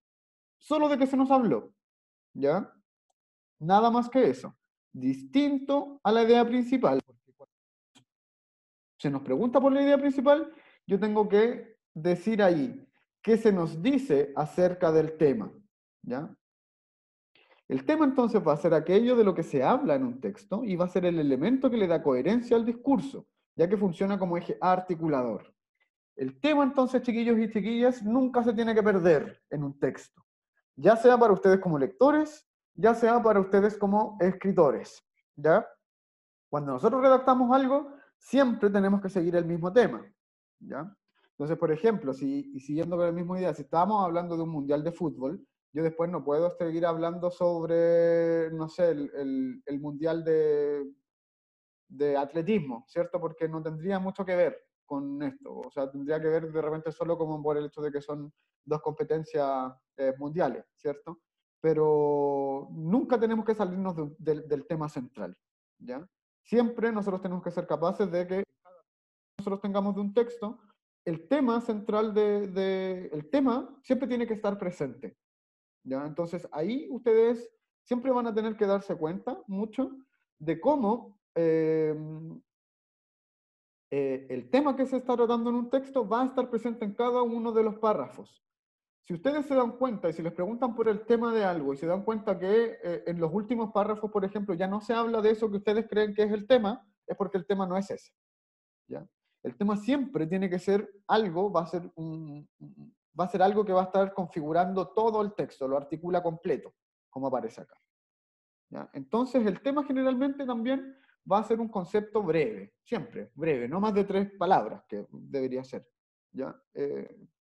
Speaker 1: Solo de qué se nos habló, ¿ya? Nada más que eso. Distinto a la idea principal. Se nos pregunta por la idea principal, yo tengo que decir ahí qué se nos dice acerca del tema, ¿ya? El tema entonces va a ser aquello de lo que se habla en un texto y va a ser el elemento que le da coherencia al discurso, ya que funciona como eje articulador. El tema entonces, chiquillos y chiquillas, nunca se tiene que perder en un texto, ya sea para ustedes como lectores, ya sea para ustedes como escritores, ¿ya? Cuando nosotros redactamos algo, siempre tenemos que seguir el mismo tema, ¿ya? Entonces, por ejemplo, y siguiendo con la misma idea, si estábamos hablando de un mundial de fútbol, yo después no puedo seguir hablando sobre, no sé, el mundial de atletismo, ¿cierto? Porque no tendría mucho que ver con esto. O sea, tendría que ver de repente solo como por el hecho de que son dos competencias mundiales, ¿cierto? Pero nunca tenemos que salirnos del tema central, ¿ya? Siempre nosotros tenemos que ser capaces de que nosotros tengamos de un texto, el tema central el tema siempre tiene que estar presente, ¿ya? Entonces ahí ustedes siempre van a tener que darse cuenta mucho de cómo el tema que se está tratando en un texto va a estar presente en cada uno de los párrafos. Si ustedes se dan cuenta y si les preguntan por el tema de algo y se dan cuenta que en los últimos párrafos, por ejemplo, ya no se habla de eso que ustedes creen que es el tema, es porque el tema no es ese, ¿ya? El tema siempre tiene que ser algo, va a ser algo que va a estar configurando todo el texto, lo articula completo, como aparece acá, ¿ya? Entonces, el tema generalmente también va a ser un concepto breve, siempre breve, no más de 3 palabras, que debería ser, ¿ya?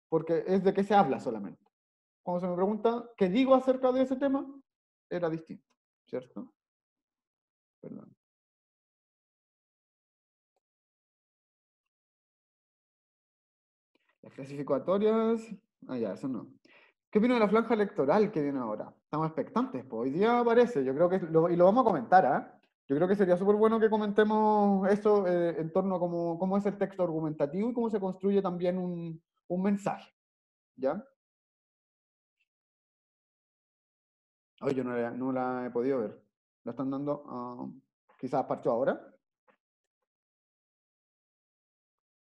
Speaker 1: Porque es de qué se habla solamente. Cuando se me pregunta qué digo acerca de ese tema, era distinto, ¿cierto? Perdón. Las clasificatorias, ya, eso no. ¿Qué opino de la franja electoral que viene ahora? Estamos expectantes, pues hoy día aparece, yo creo que, y lo vamos a comentar, ¿ah? Yo creo que sería súper bueno que comentemos eso en torno a cómo es el texto argumentativo y cómo se construye también un mensaje, ¿ya? Hoy yo no la he podido ver. ¿La están dando quizás partió ahora?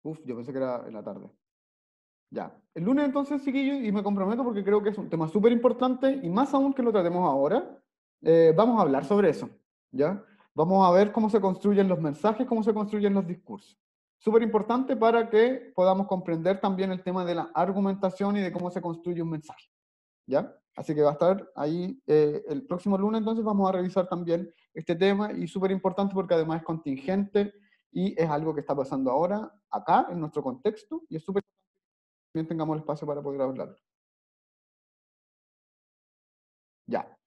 Speaker 1: Uf, yo pensé que era en la tarde. Ya. El lunes entonces, chiquillos, y me comprometo porque creo que es un tema súper importante y más aún que lo tratemos ahora, vamos a hablar sobre eso, ¿ya? Vamos a ver cómo se construyen los mensajes, cómo se construyen los discursos. súper importante para que podamos comprender también el tema de la argumentación y de cómo se construye un mensaje, ¿ya? Así que va a estar ahí el próximo lunes, entonces vamos a revisar también este tema, y súper importante porque además es contingente y es algo que está pasando ahora, acá, en nuestro contexto, y es súper importante que también tengamos el espacio para poder hablarlo. Ya.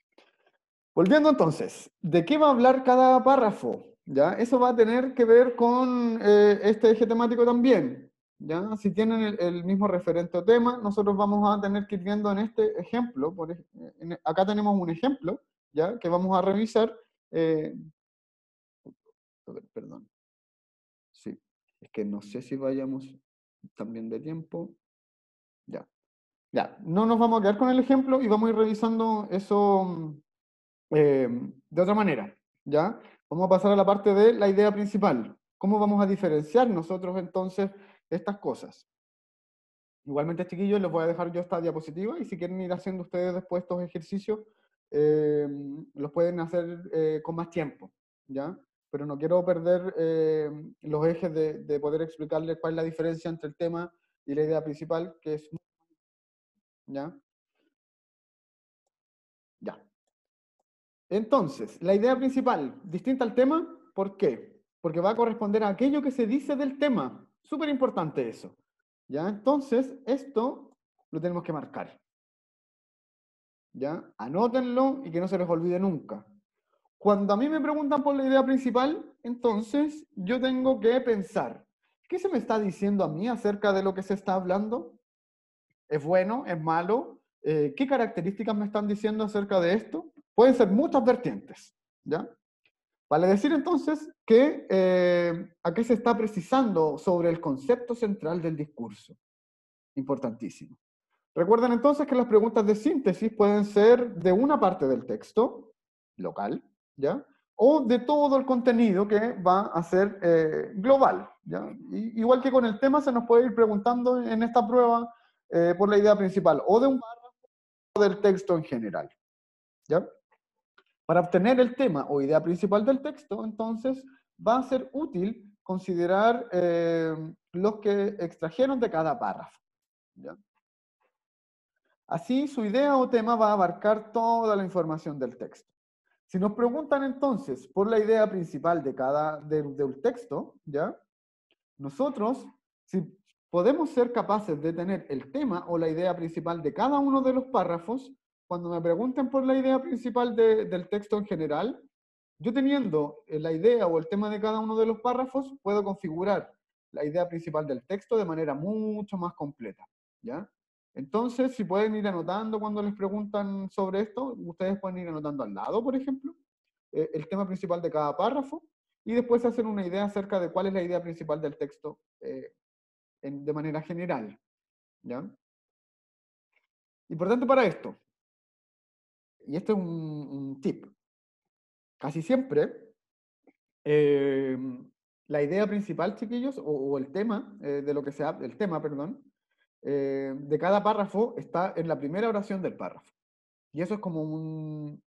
Speaker 1: Volviendo entonces, ¿de qué va a hablar cada párrafo? ¿Ya? Eso va a tener que ver con este eje temático también. ¿Ya? Si tienen el mismo referente o tema, nosotros vamos a tener que ir viendo en este ejemplo. Acá tenemos un ejemplo, ¿ya? Que vamos a revisar. eh, a ver, perdón. Sí, es que no sé si vayamos también de tiempo. Ya. Ya, no nos vamos a quedar con el ejemplo y vamos a ir revisando eso de otra manera, ¿ya? Vamos a pasar a la parte de la idea principal. ¿Cómo vamos a diferenciar nosotros entonces estas cosas? Igualmente, chiquillos, les voy a dejar yo esta diapositiva, y si quieren ir haciendo ustedes después estos ejercicios, los pueden hacer con más tiempo, ¿ya? Pero no quiero perder los ejes de poder explicarles cuál es la diferencia entre el tema y la idea principal, que es... ¿Ya? Ya. Entonces, la idea principal, distinta al tema, ¿por qué? Porque va a corresponder a aquello que se dice del tema. Súper importante eso. ¿Ya? Entonces, esto lo tenemos que marcar. ¿Ya? Anótenlo y que no se les olvide nunca. Cuando a mí me preguntan por la idea principal, entonces yo tengo que pensar, ¿qué se me está diciendo a mí acerca de lo que se está hablando? ¿Es bueno? ¿Es malo? ¿Qué características me están diciendo acerca de esto? Pueden ser muchas vertientes, ¿ya? Vale decir entonces que aquí se está precisando sobre el concepto central del discurso. Importantísimo. Recuerden entonces que las preguntas de síntesis pueden ser de una parte del texto, local, ¿ya? O de todo el contenido que va a ser global, ¿ya? Igual que con el tema, se nos puede ir preguntando en esta prueba por la idea principal, o de un párrafo o del texto en general, ¿ya? Para obtener el tema o idea principal del texto, entonces, va a ser útil considerar los que extrajeron de cada párrafo, ¿ya? Así, su idea o tema va a abarcar toda la información del texto. Si nos preguntan entonces por la idea principal del texto, ¿ya? Nosotros, si podemos ser capaces de tener el tema o la idea principal de cada uno de los párrafos, cuando me pregunten por la idea principal del texto en general, yo teniendo la idea o el tema de cada uno de los párrafos, puedo configurar la idea principal del texto de manera mucho más completa, ¿ya? Entonces, si pueden ir anotando cuando les preguntan sobre esto, ustedes pueden ir anotando al lado, por ejemplo, el tema principal de cada párrafo, y después hacer una idea acerca de cuál es la idea principal del texto de manera general, ¿ya? Importante para esto, y este es un tip, casi siempre eh, la idea principal, chiquillos, o el tema de lo que se habla, el tema, perdón, de cada párrafo está en la primera oración del párrafo. Y eso es como un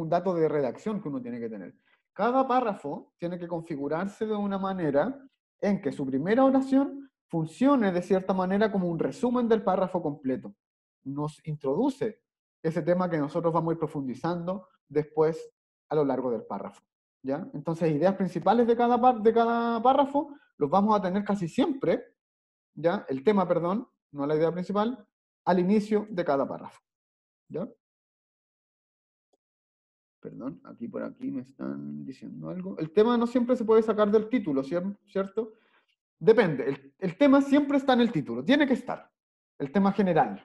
Speaker 1: dato de redacción que uno tiene que tener. Cada párrafo tiene que configurarse de una manera en que su primera oración funcione de cierta manera como un resumen del párrafo completo. Nos introduce ese tema que nosotros vamos a ir profundizando después a lo largo del párrafo, ¿ya? Entonces, ideas principales de cada párrafo los vamos a tener casi siempre, ¿ya? El tema, perdón, no la idea principal, al inicio de cada párrafo, ¿ya? Perdón, aquí por aquí me están diciendo algo. El tema no siempre se puede sacar del título, ¿cierto? Depende. El tema siempre está en el título, tiene que estar. El tema general.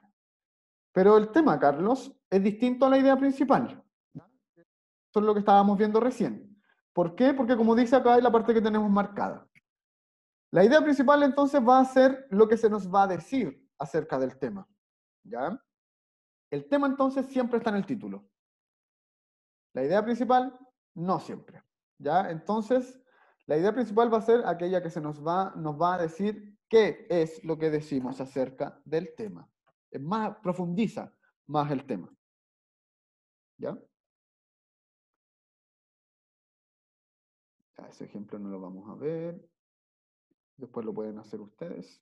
Speaker 1: Pero el tema, Carlos, es distinto a la idea principal. Eso es lo que estábamos viendo recién. ¿Por qué? Porque como dice acá, hay la parte que tenemos marcada. La idea principal entonces va a ser lo que se nos va a decir acerca del tema, ¿ya? El tema entonces siempre está en el título. La idea principal, no siempre, ¿ya? Entonces, la idea principal va a ser aquella que nos va a decir qué es lo que decimos acerca del tema. Es más, profundiza más el tema, ¿ya? Ya, ese ejemplo no lo vamos a ver. Después lo pueden hacer ustedes.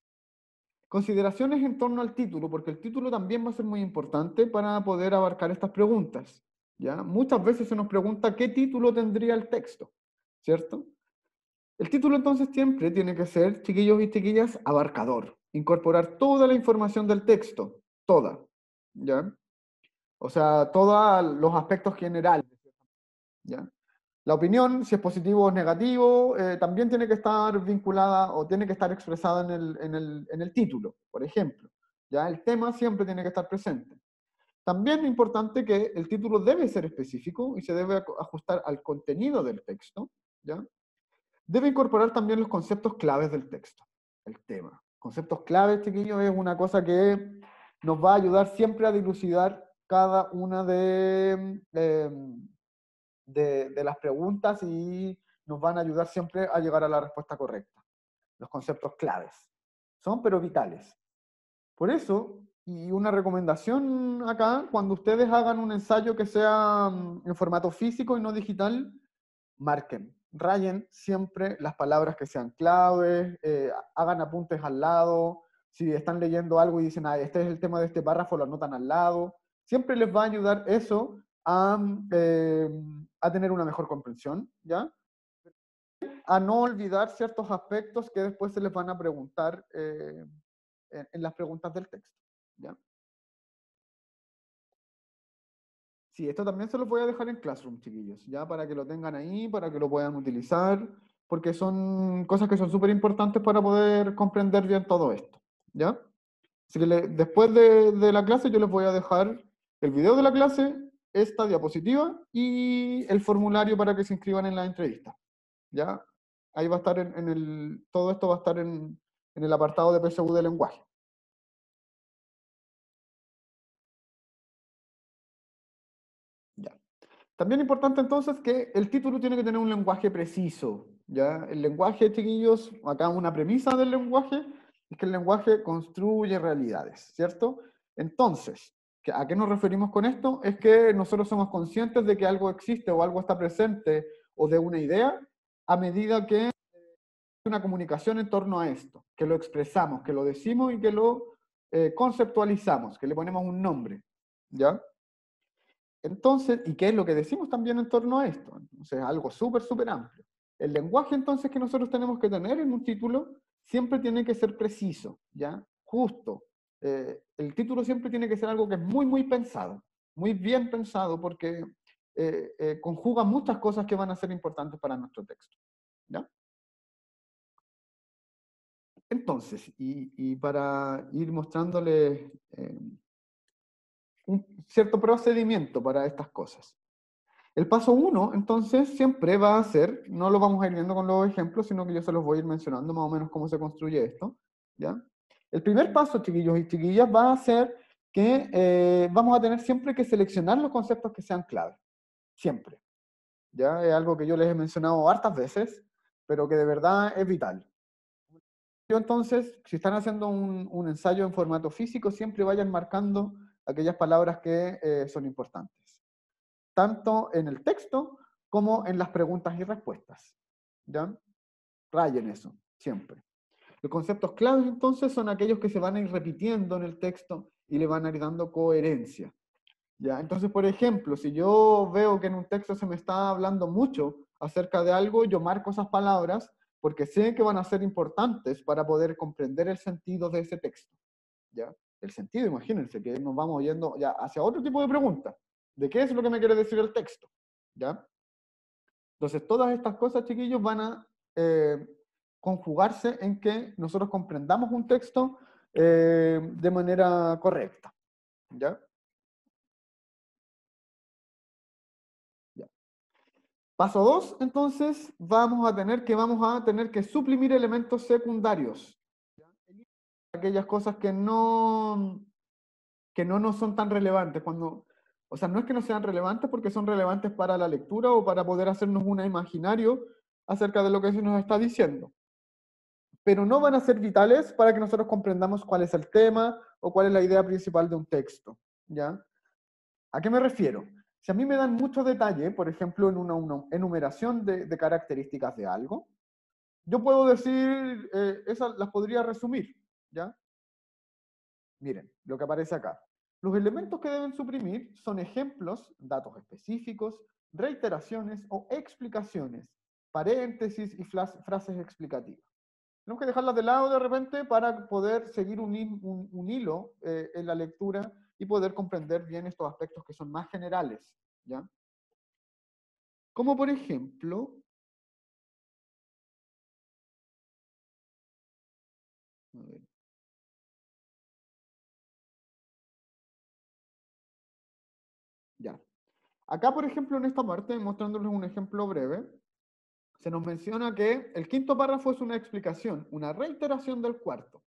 Speaker 1: Consideraciones en torno al título, porque el título también va a ser muy importante para poder abarcar estas preguntas. ¿Ya? Muchas veces se nos pregunta qué título tendría el texto, ¿cierto? El título entonces siempre tiene que ser, chiquillos y chiquillas, abarcador. Incorporar toda la información del texto, toda, ¿ya? O sea, todos los aspectos generales, ¿ya? La opinión, si es positivo o negativo, también tiene que estar vinculada o tiene que estar expresada en el título, por ejemplo. ¿Ya? El tema siempre tiene que estar presente. También es importante que el título debe ser específico y se debe ajustar al contenido del texto. ¿Ya? Debe incorporar también los conceptos claves del texto, el tema. Conceptos claves, chiquillos, es una cosa que nos va a ayudar siempre a dilucidar cada una de las preguntas y nos van a ayudar siempre a llegar a la respuesta correcta. Los conceptos claves. Son pero vitales. Por eso, y una recomendación acá, cuando ustedes hagan un ensayo que sea en formato físico y no digital, marquen, rayen siempre las palabras que sean claves, hagan apuntes al lado. Si están leyendo algo y dicen, ah, este es el tema de este párrafo, lo anotan al lado. Siempre les va a ayudar eso a tener una mejor comprensión, ¿ya? A no olvidar ciertos aspectos que después se les van a preguntar en las preguntas del texto, ¿ya? Sí, esto también se los voy a dejar en Classroom, chiquillos, ya para que lo tengan ahí, para que lo puedan utilizar, porque son cosas que son súper importantes para poder comprender bien todo esto, ¿ya? Así que después de la clase yo les voy a dejar el video de la clase, esta diapositiva y el formulario para que se inscriban en la entrevista, ¿ya? Ahí va a estar todo esto va a estar en el apartado de PSU de lenguaje. Ya. También importante entonces que el título tiene que tener un lenguaje preciso, ¿ya? El lenguaje, chiquillos, acá una premisa del lenguaje, es que el lenguaje construye realidades, ¿cierto? Entonces, ¿a qué nos referimos con esto? Es que nosotros somos conscientes de que algo existe o algo está presente o de una idea a medida que hay una comunicación en torno a esto, que lo expresamos, que lo decimos y que lo conceptualizamos, que le ponemos un nombre, ¿ya? Entonces, ¿y qué es lo que decimos también en torno a esto? Entonces, algo súper, súper amplio. El lenguaje entonces que nosotros tenemos que tener en un título siempre tiene que ser preciso, ¿ya? Justo. El título siempre tiene que ser algo que es muy, muy pensado, muy bien pensado, porque conjuga muchas cosas que van a ser importantes para nuestro texto, ¿ya? Entonces, y para ir mostrándoles un cierto procedimiento para estas cosas. El paso 1, entonces, siempre va a ser, no lo vamos a ir viendo con los ejemplos, sino que yo se los voy a ir mencionando más o menos cómo se construye esto, ¿ya? El primer paso, chiquillos y chiquillas, va a ser que vamos a tener siempre que seleccionar los conceptos que sean clave. Siempre. ¿Ya? Es algo que yo les he mencionado hartas veces, pero que de verdad es vital. Yo entonces, si están haciendo un ensayo en formato físico, siempre vayan marcando aquellas palabras que son importantes, tanto en el texto como en las preguntas y respuestas. ¿Ya? Rayen eso, siempre. Los conceptos claves entonces son aquellos que se van a ir repitiendo en el texto y le van a ir dando coherencia. ¿Ya? Entonces, por ejemplo, si yo veo que en un texto se me está hablando mucho acerca de algo, yo marco esas palabras porque sé que van a ser importantes para poder comprender el sentido de ese texto. ¿Ya? El sentido, imagínense, que nos vamos yendo ya hacia otro tipo de pregunta. ¿De qué es lo que me quiere decir el texto? ¿Ya? Entonces, todas estas cosas, chiquillos, van a conjugarse en que nosotros comprendamos un texto de manera correcta. ¿Ya? Ya. Paso 2, entonces, vamos a tener que suprimir elementos secundarios. ¿Ya? Aquellas cosas que no nos son tan relevantes. O sea, no es que no sean relevantes porque son relevantes para la lectura o para poder hacernos un imaginario acerca de lo que se nos está diciendo. Pero no van a ser vitales para que nosotros comprendamos cuál es el tema o cuál es la idea principal de un texto, ¿ya? ¿A qué me refiero? Si a mí me dan mucho detalle, por ejemplo, en una enumeración de características de algo, yo puedo decir, esas las podría resumir, ¿ya? Miren, lo que aparece acá. Los elementos que deben suprimir son ejemplos, datos específicos, reiteraciones o explicaciones, paréntesis y frases explicativas. Tenemos que dejarlas de lado de repente para poder seguir un hilo en la lectura y poder comprender bien estos aspectos que son más generales, ¿ya? Como por ejemplo, a ver, ya. Acá, por ejemplo, en esta parte, mostrándoles un ejemplo breve, se nos menciona que el quinto párrafo es una explicación, una reiteración del cuarto.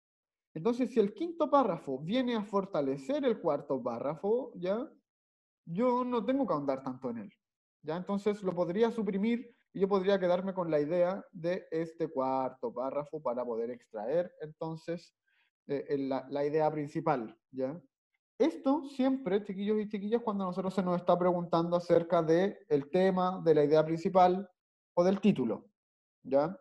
Speaker 1: Entonces, si el quinto párrafo viene a fortalecer el cuarto párrafo, ¿ya? Yo no tengo que ahondar tanto en él, ¿ya? Entonces lo podría suprimir y yo podría quedarme con la idea de este cuarto párrafo para poder extraer, entonces, la idea principal, ¿ya? Esto siempre, chiquillos y chiquillas, cuando a nosotros se nos está preguntando acerca del tema, de la idea principal o del título, ¿ya?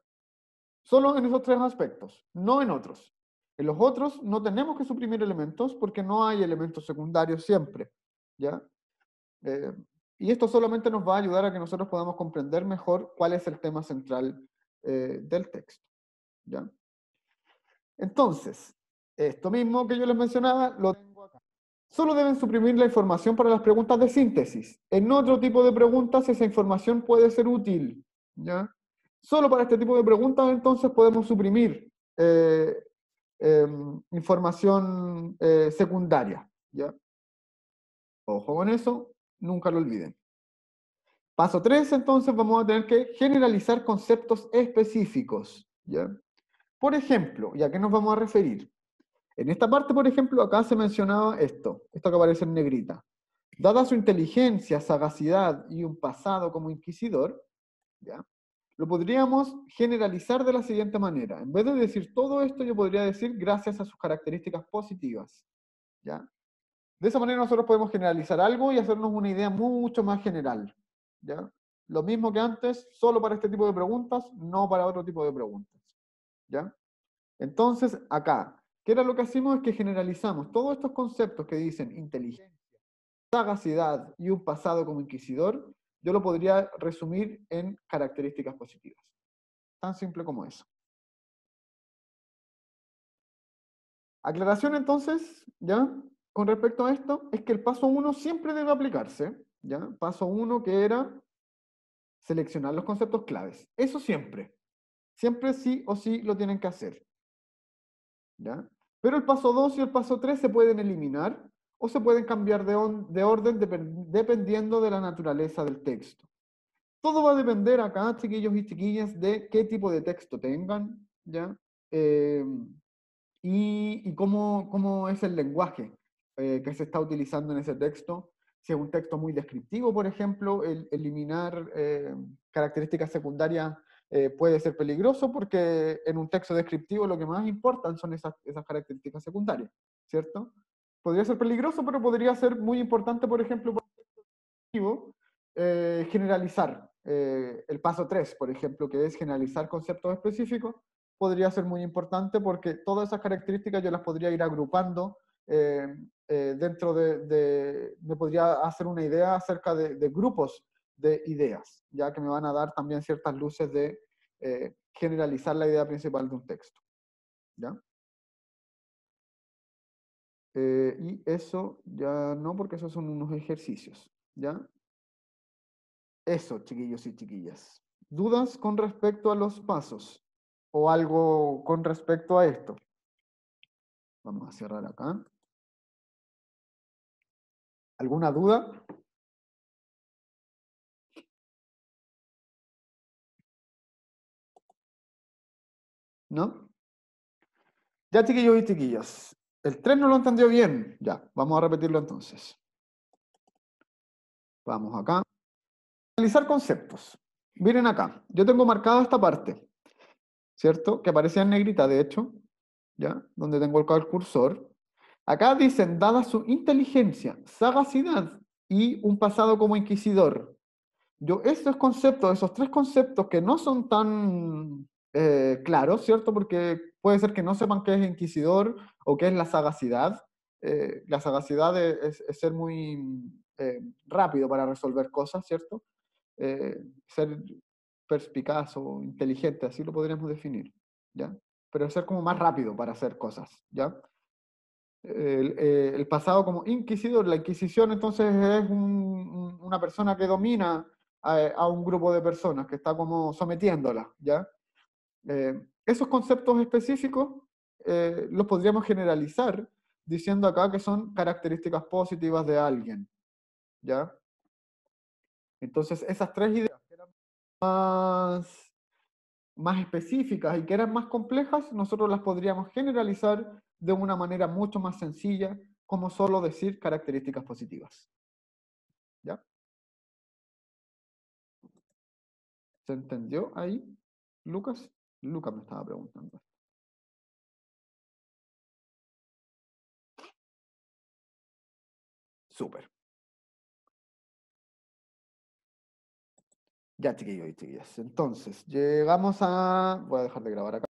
Speaker 1: Solo en esos tres aspectos, no en otros. En los otros no tenemos que suprimir elementos porque no hay elementos secundarios siempre, ¿ya? Y esto solamente nos va a ayudar a que nosotros podamos comprender mejor cuál es el tema central del texto, ¿ya? Entonces, esto mismo que yo les mencionaba, lo tengo acá. Solo deben suprimir la información para las preguntas de síntesis. En otro tipo de preguntas esa información puede ser útil, ¿ya? Solo para este tipo de preguntas entonces podemos suprimir información secundaria, ¿ya? Ojo con eso, nunca lo olviden. Paso 3, entonces vamos a tener que generalizar conceptos específicos, ¿ya? Por ejemplo, ¿y a qué nos vamos a referir? En esta parte, por ejemplo, acá se mencionaba esto que aparece en negrita. Dada su inteligencia, sagacidad y un pasado como inquisidor, ¿ya? Lo podríamos generalizar de la siguiente manera. En vez de decir todo esto, yo podría decir gracias a sus características positivas, ¿ya? De esa manera nosotros podemos generalizar algo y hacernos una idea mucho más general, ¿ya? Lo mismo que antes, solo para este tipo de preguntas, no para otro tipo de preguntas, ¿ya? Entonces, acá, ¿qué era lo que hacemos? Es que generalizamos todos estos conceptos que dicen inteligencia, sagacidad y un pasado como inquisidor, yo lo podría resumir en características positivas. Tan simple como eso. Aclaración entonces, ¿ya? Con respecto a esto, es que el paso 1 siempre debe aplicarse, ¿ya? Paso 1 que era seleccionar los conceptos claves. Eso siempre. Siempre sí o sí lo tienen que hacer, ¿ya? Pero el paso 2 y el paso 3 se pueden eliminar o se pueden cambiar de orden dependiendo de la naturaleza del texto. Todo va a depender acá, chiquillos y chiquillas, de qué tipo de texto tengan, ¿ya? Y cómo es el lenguaje que se está utilizando en ese texto. Si es un texto muy descriptivo, por ejemplo, eliminar características secundarias puede ser peligroso porque en un texto descriptivo lo que más importan son esas características secundarias, ¿cierto? Podría ser peligroso, pero podría ser muy importante, por ejemplo, generalizar. El paso 3, por ejemplo, que es generalizar conceptos específicos, podría ser muy importante porque todas esas características yo las podría ir agrupando dentro me podría hacer una idea acerca de grupos de ideas, ya que me van a dar también ciertas luces de generalizar la idea principal de un texto, ¿ya? Y eso ya no, porque esos son unos ejercicios, ¿ya? Eso, chiquillos y chiquillas. ¿Dudas con respecto a los pasos? ¿O algo con respecto a esto? Vamos a cerrar acá. ¿Alguna duda? ¿No? Ya, chiquillos y chiquillas. El 3 no lo entendió bien. Ya, vamos a repetirlo entonces. Vamos acá. Analizar conceptos. Miren acá. Yo tengo marcada esta parte, ¿cierto? Que aparece en negrita, de hecho. ¿Ya? Donde tengo el cursor. Acá dicen, dada su inteligencia, sagacidad y un pasado como inquisidor. Yo esos conceptos, esos tres conceptos que no son tan claro, ¿cierto? Porque puede ser que no sepan qué es inquisidor o qué es la sagacidad. La sagacidad es ser muy rápido para resolver cosas, ¿cierto? Ser perspicaz o inteligente, así lo podríamos definir, ¿ya? Pero ser como más rápido para hacer cosas, ¿ya? El pasado como inquisidor, la Inquisición entonces es una persona que domina a un grupo de personas, que está como sometiéndola, ¿ya? Esos conceptos específicos los podríamos generalizar diciendo acá que son características positivas de alguien, ¿ya? Entonces esas tres ideas que eran más específicas y que eran más complejas, nosotros las podríamos generalizar de una manera mucho más sencilla, como solo decir características positivas. ¿Ya? ¿Se entendió ahí, Lucas? Lucas me estaba preguntando. Súper. Ya, chiquillos y chiquillas. Entonces, llegamos a... Voy a dejar de grabar acá.